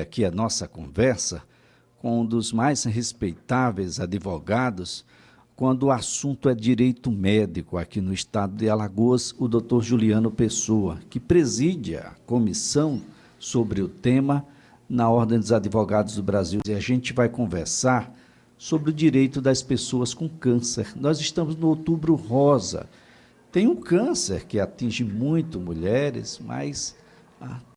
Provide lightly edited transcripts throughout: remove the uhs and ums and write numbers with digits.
Aqui a nossa conversa com um dos mais respeitáveis advogados quando o assunto é direito médico aqui no estado de Alagoas, o Dr. Juliano Pessoa, que preside a comissão sobre o tema na Ordem dos Advogados do Brasil. E a gente vai conversar sobre o direito das pessoas com câncer. Nós estamos no Outubro Rosa. Tem um câncer que atinge muito mulheres, mas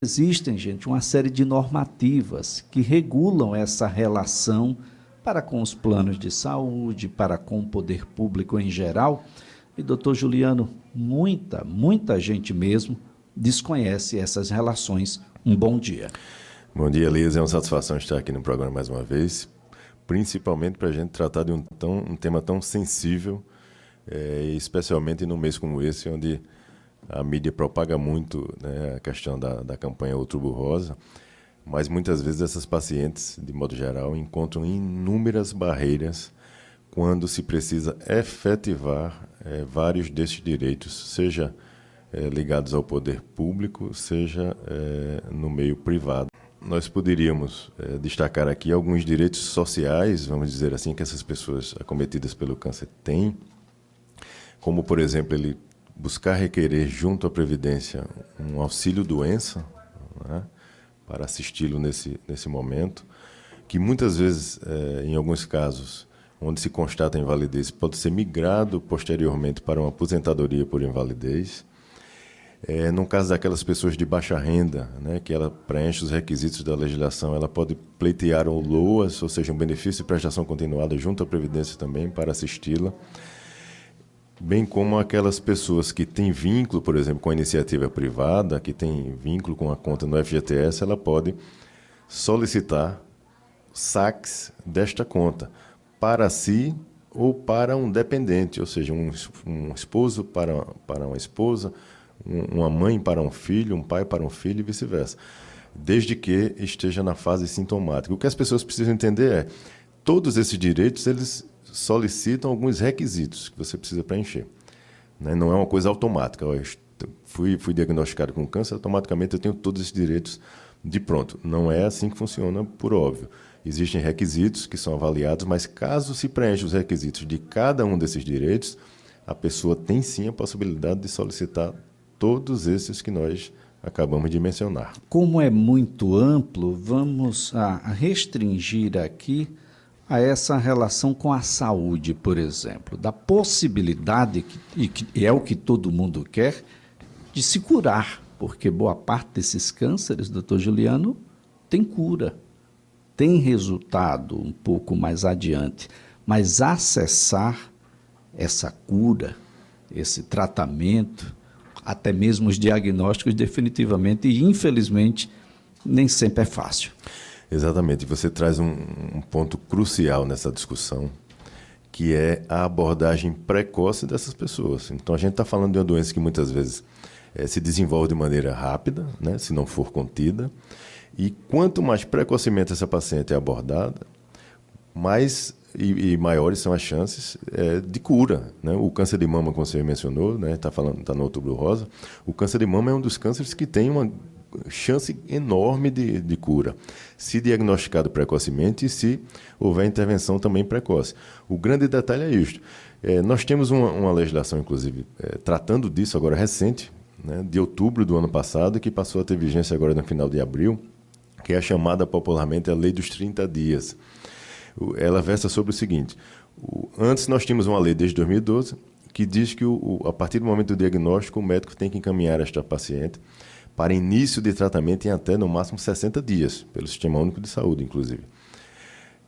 existem, gente, uma série de normativas que regulam essa relação para com os planos de saúde, para com o poder público em geral. E, doutor Juliano, muita gente mesmo desconhece essas relações. Um bom dia. Bom dia, Elias. É uma satisfação estar aqui no programa mais uma vez, principalmente para a gente tratar de um tema tão sensível, especialmente num mês como esse, onde a mídia propaga muito, né, a questão da campanha Outubro Rosa, mas muitas vezes essas pacientes, de modo geral, encontram inúmeras barreiras quando se precisa efetivar vários desses direitos, seja ligados ao poder público, seja no meio privado. Nós poderíamos destacar aqui alguns direitos sociais, vamos dizer assim, que essas pessoas acometidas pelo câncer têm, como, por exemplo, ele buscar requerer junto à Previdência um auxílio-doença, né, para assisti-lo nesse momento, que muitas vezes, em alguns casos, onde se constata a invalidez, pode ser migrado posteriormente para uma aposentadoria por invalidez. No caso daquelas pessoas de baixa renda, né, que ela preenche os requisitos da legislação, ela pode pleitear o LOAS, ou seja, um benefício de prestação continuada junto à Previdência também, para assisti-la. Bem como aquelas pessoas que têm vínculo, por exemplo, com a iniciativa privada, que tem vínculo com a conta no FGTS, ela pode solicitar saques desta conta para si ou para um dependente, ou seja, um esposo para uma esposa, uma mãe para um filho, um pai para um filho e vice-versa, desde que esteja na fase sintomática. O que as pessoas precisam entender é, todos esses direitos, eles solicitam alguns requisitos que você precisa preencher, né? Não é uma coisa automática. Eu fui diagnosticado com câncer, automaticamente eu tenho todos esses direitos de pronto. Não é assim que funciona, por óbvio. Existem requisitos que são avaliados, mas caso se preencha os requisitos de cada um desses direitos, a pessoa tem sim a possibilidade de solicitar todos esses que nós acabamos de mencionar. Como é muito amplo, vamos restringir aqui a essa relação com a saúde, por exemplo, da possibilidade, e é o que todo mundo quer, de se curar, porque boa parte desses cânceres, doutor Juliano, tem cura, tem resultado um pouco mais adiante, mas acessar essa cura, esse tratamento, até mesmo os diagnósticos, definitivamente e infelizmente, nem sempre é fácil. Exatamente. Você traz um ponto crucial nessa discussão, que é a abordagem precoce dessas pessoas. Então, a gente está falando de uma doença que muitas vezes se desenvolve de maneira rápida, né, se não for contida, e quanto mais precocemente essa paciente é abordada, mais e maiores são as chances de cura, né? O câncer de mama, como você mencionou, né, tá no Outubro Rosa, o câncer de mama é um dos cânceres que tem uma chance enorme de cura, se diagnosticado precocemente e se houver intervenção também precoce. O grande detalhe é isto. Nós temos uma legislação, inclusive, tratando disso agora recente, né, de outubro do ano passado, que passou a ter vigência agora no final de abril, que é a chamada popularmente a Lei dos 30 dias. Ela versa sobre o seguinte: antes nós tínhamos uma lei desde 2012 que diz que a partir do momento do diagnóstico o médico tem que encaminhar esta paciente para início de tratamento em até, no máximo, 60 dias, pelo Sistema Único de Saúde, inclusive.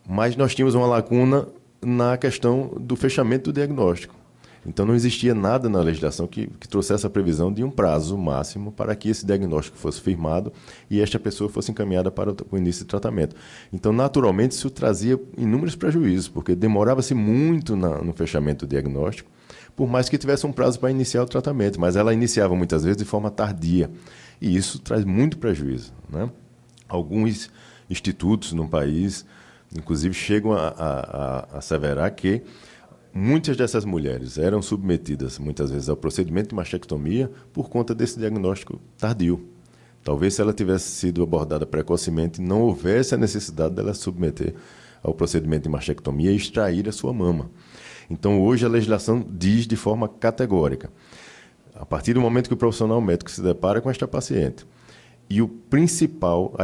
Mas nós tínhamos uma lacuna na questão do fechamento do diagnóstico. Então, não existia nada na legislação que trouxesse a previsão de um prazo máximo para que esse diagnóstico fosse firmado e esta pessoa fosse encaminhada para o início de tratamento. Então, naturalmente, isso trazia inúmeros prejuízos, porque demorava-se muito no fechamento do diagnóstico, por mais que tivesse um prazo para iniciar o tratamento, mas ela iniciava muitas vezes de forma tardia. E isso traz muito prejuízo, né? Alguns institutos no país, inclusive, chegam a asseverar que muitas dessas mulheres eram submetidas, muitas vezes, ao procedimento de mastectomia por conta desse diagnóstico tardio. Talvez se ela tivesse sido abordada precocemente, não houvesse a necessidade dela submeter ao procedimento de mastectomia e extrair a sua mama. Então, hoje, a legislação diz de forma categórica, a partir do momento que o profissional médico se depara com esta paciente, e a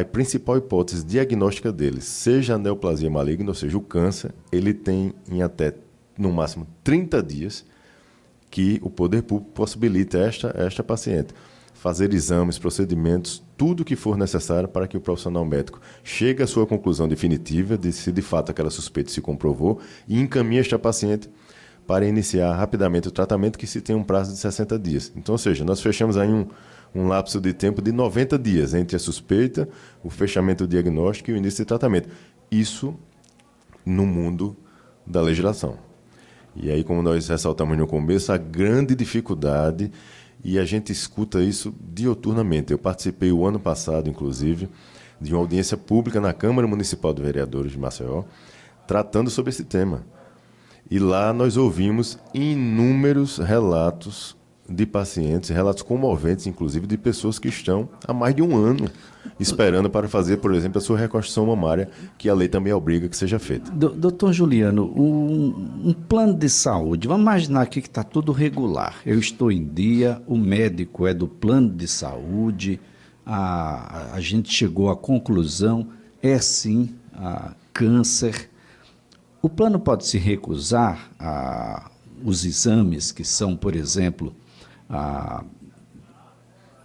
principal hipótese diagnóstica dele, seja a neoplasia maligna, ou seja, o câncer, ele tem em até, no máximo, 30 dias que o poder público possibilite esta paciente fazer exames, procedimentos, tudo o que for necessário para que o profissional médico chegue à sua conclusão definitiva de se de fato aquela suspeita se comprovou e encaminhe esta paciente para iniciar rapidamente o tratamento, que se tem um prazo de 60 dias. Então, ou seja, nós fechamos aí um lapso de tempo de 90 dias entre a suspeita, o fechamento do diagnóstico e o início do tratamento. Isso no mundo da legislação. E aí, como nós ressaltamos no começo, a grande dificuldade, e a gente escuta isso dioturnamente. Eu participei o ano passado, inclusive, de uma audiência pública na Câmara Municipal de Vereadores de Maceió, tratando sobre esse tema. E lá nós ouvimos inúmeros relatos de pacientes, relatos comoventes, inclusive, de pessoas que estão há mais de um ano esperando para fazer, por exemplo, a sua reconstrução mamária, que a lei também obriga que seja feita. Doutor Juliano, um plano de saúde, vamos imaginar aqui que está tudo regular. Eu estou em dia, o médico é do plano de saúde, a gente chegou à conclusão, é sim câncer. O plano pode se recusar os exames que são, por exemplo,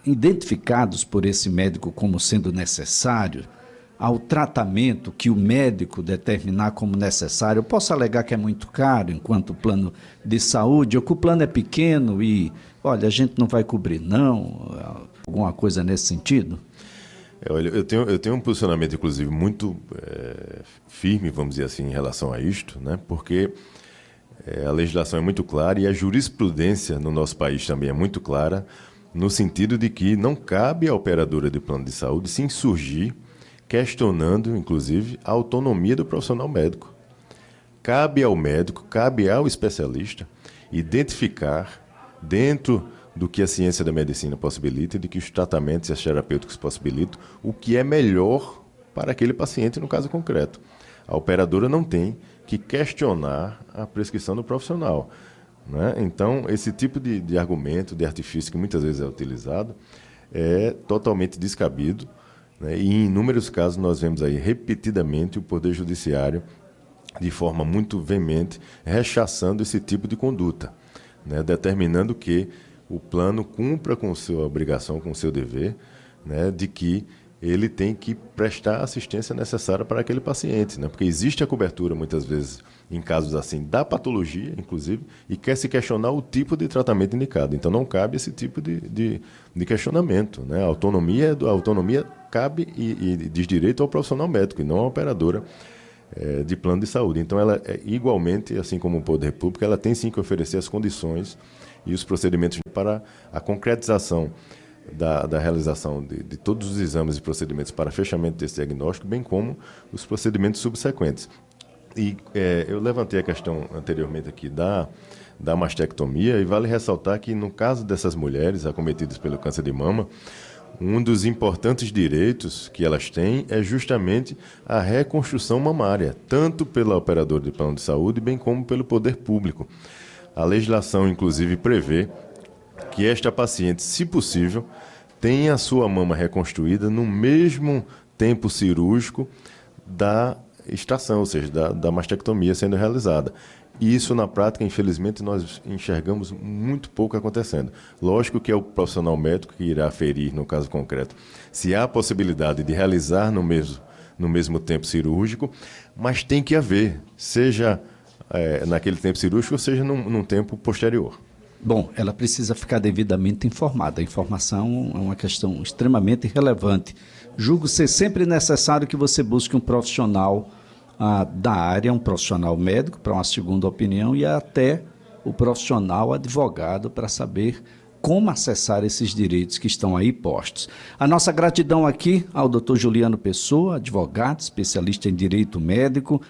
identificados por esse médico como sendo necessário, ao tratamento que o médico determinar como necessário. Eu posso alegar que é muito caro enquanto plano de saúde, ou que o plano é pequeno e, olha, a gente não vai cobrir não, alguma coisa nesse sentido? Olha, eu tenho um posicionamento, inclusive, muito firme, vamos dizer assim, em relação a isto, né? Porque a legislação é muito clara e a jurisprudência no nosso país também é muito clara, no sentido de que não cabe à operadora de plano de saúde se insurgir questionando, inclusive, a autonomia do profissional médico. Cabe ao médico, cabe ao especialista identificar, dentro do que a ciência da medicina possibilita e de que os tratamentos e as terapêuticas possibilitam, o que é melhor para aquele paciente no caso concreto. A operadora não tem que questionar a prescrição do profissional, né? Então, esse tipo de argumento, de artifício que muitas vezes é utilizado, é totalmente descabido, né? E em inúmeros casos nós vemos aí repetidamente o Poder Judiciário, de forma muito veemente, rechaçando esse tipo de conduta, né? Determinando que o plano cumpra com sua obrigação, com o seu dever, né? De que ele tem que prestar a assistência necessária para aquele paciente, né? Porque existe a cobertura, muitas vezes, em casos assim, da patologia, inclusive, e quer se questionar o tipo de tratamento indicado. Então, não cabe esse tipo de questionamento, né? A autonomia cabe e diz direito ao profissional médico, e não à operadora de plano de saúde. Então, ela, igualmente, assim como o Poder Público, ela tem sim que oferecer as condições e os procedimentos para a concretização da realização de todos os exames e procedimentos para fechamento desse diagnóstico, bem como os procedimentos subsequentes. E eu levantei a questão anteriormente aqui da mastectomia, e vale ressaltar que, no caso dessas mulheres acometidas pelo câncer de mama, um dos importantes direitos que elas têm é justamente a reconstrução mamária, tanto pela operadora de plano de saúde, bem como pelo poder público. A legislação, inclusive, prevê que esta paciente, se possível, tenha a sua mama reconstruída no mesmo tempo cirúrgico da extração, ou seja, da mastectomia sendo realizada. E isso, na prática, infelizmente, nós enxergamos muito pouco acontecendo. Lógico que é o profissional médico que irá aferir, no caso concreto, se há a possibilidade de realizar no mesmo tempo cirúrgico, mas tem que haver, seja naquele tempo cirúrgico, ou seja num tempo posterior. Bom, ela precisa ficar devidamente informada. A informação é uma questão extremamente relevante. Julgo ser sempre necessário que você busque um profissional da área, um profissional médico para uma segunda opinião, e até o profissional advogado para saber como acessar esses direitos que estão aí postos. A nossa gratidão aqui ao Dr. Juliano Pessoa, advogado, especialista em direito médico.